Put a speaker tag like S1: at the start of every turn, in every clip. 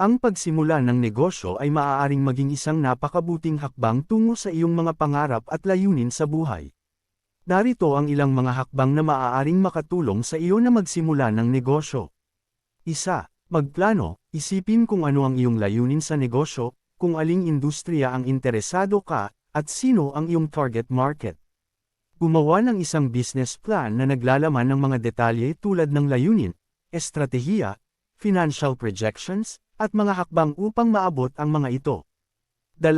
S1: Ang pagsimula ng negosyo ay maaaring maging isang napakabuting hakbang tungo sa iyong mga pangarap at layunin sa buhay. Narito ang ilang mga hakbang na maaaring makatulong sa iyo na magsimula ng negosyo. 1. Magplano, isipin kung ano ang iyong layunin sa negosyo, kung aling industriya ang interesado ka, at sino ang iyong target market. Gumawa ng isang business plan na naglalaman ng mga detalye tulad ng layunin, estratehiya, financial projections, at mga hakbang upang maabot ang mga ito. 2.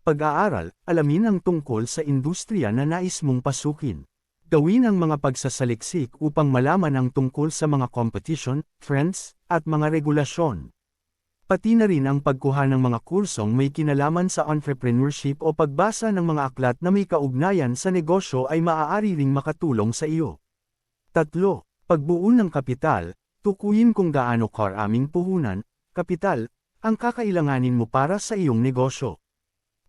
S1: Pag-aaral, alamin ang tungkol sa industriya na nais mong pasukin. Gawin ang mga pagsasaliksik upang malaman ang tungkol sa mga competition, trends, at mga regulasyon. Pati na rin ang pagkuha ng mga kursong may kinalaman sa entrepreneurship o pagbasa ng mga aklat na may kaugnayan sa negosyo ay maaari ring makatulong sa iyo. 3. Pagbuo ng kapital, tukuyin kung gaano karaming puhunan, kapital, ang kakailanganin mo para sa iyong negosyo.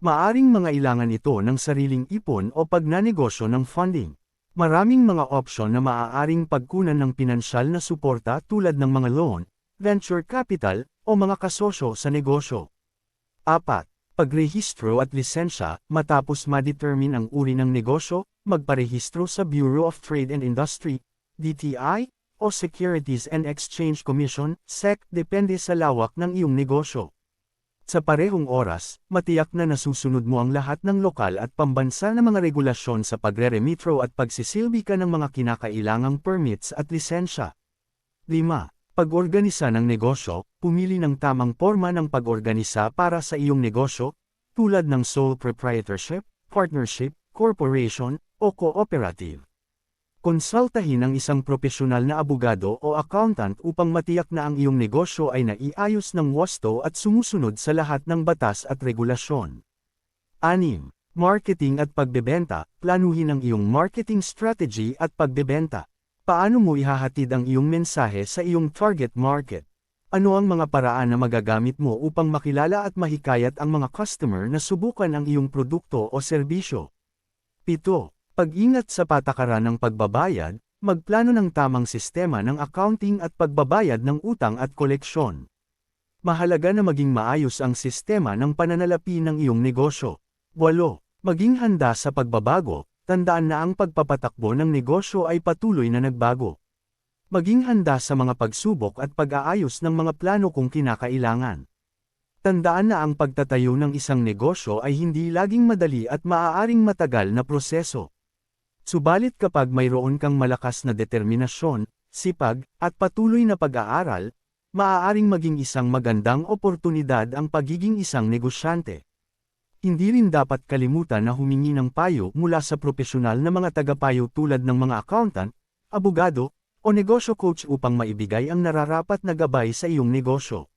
S1: Maaring mangailangan ito ng sariling ipon o pagnanegosyo ng funding. Maraming mga opsyon na maaaring pagkunan ng pinansyal na suporta tulad ng mga loan, venture capital, o mga kasosyo sa negosyo. 4. Pagrehistro at lisensya, matapos ma-determine ang uri ng negosyo, magparehistro sa Bureau of Trade and Industry, DTI, o Securities and Exchange Commission, SEC, depende sa lawak ng iyong negosyo. Sa parehong oras, matiyak na nasusunod mo ang lahat ng lokal at pambansa na mga regulasyon sa pagre-remitro at pagsisilbi ka ng mga kinakailangang permits at lisensya. 5. Pag-organisa ng negosyo, pumili ng tamang porma ng pag-organisa para sa iyong negosyo, tulad ng sole proprietorship, partnership, corporation, o cooperative. Konsultahin ang isang propesyonal na abogado o accountant upang matiyak na ang iyong negosyo ay naiayos ng wasto at sumusunod sa lahat ng batas at regulasyon. 6. Marketing at pagbebenta, planuhin ang iyong marketing strategy at pagbebenta. Paano mo ihahatid ang iyong mensahe sa iyong target market? Ano ang mga paraan na magagamit mo upang makilala at mahikayat ang mga customer na subukan ang iyong produkto o serbisyo? 7. Pag-ingat sa patakaran ng pagbabayad, magplano ng tamang sistema ng accounting at pagbabayad ng utang at koleksyon. Mahalaga na maging maayos ang sistema ng pananalapi ng iyong negosyo. 8. Maging handa sa pagbabago, tandaan na ang pagpapatakbo ng negosyo ay patuloy na nagbago. Maging handa sa mga pagsubok at pag-aayos ng mga plano kung kinakailangan. Tandaan na ang pagtatayo ng isang negosyo ay hindi laging madali at maaaring matagal na proseso. Subalit kapag mayroon kang malakas na determinasyon, sipag, at patuloy na pag-aaral, maaaring maging isang magandang oportunidad ang pagiging isang negosyante. Hindi rin dapat kalimutan na humingi ng payo mula sa propesyonal na mga tagapayo tulad ng mga accountant, abogado, o negosyo coach upang maibigay ang nararapat na gabay sa iyong negosyo.